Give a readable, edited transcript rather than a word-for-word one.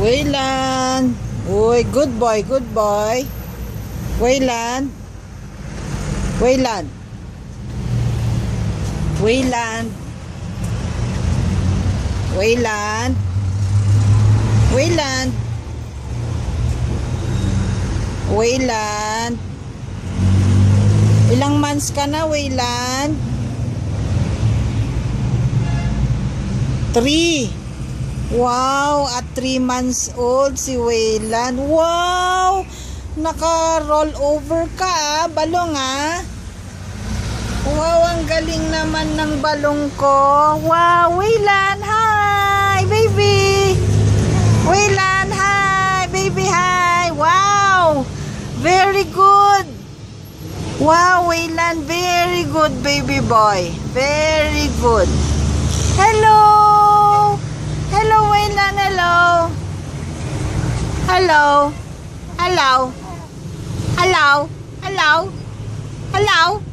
Wayland. Uy, good boy, good boy. Wayland. Wayland. Wayland. Wayland. Wayland. Wayland. Ilang months ka na, Wayland? 3. Wow, at 3 months old si Wayland. Wow! Naka-roll over ka, balong Wow, ang galing naman ng balong ko. Wow, Wayland, hi, baby. Wayland, hi, baby, hi. Wow, very good. Wow, Wayland, very good, baby boy. Very good. Hello. Hello, Wayland, hello. Hello. Hello. Hello. Hello. Hello.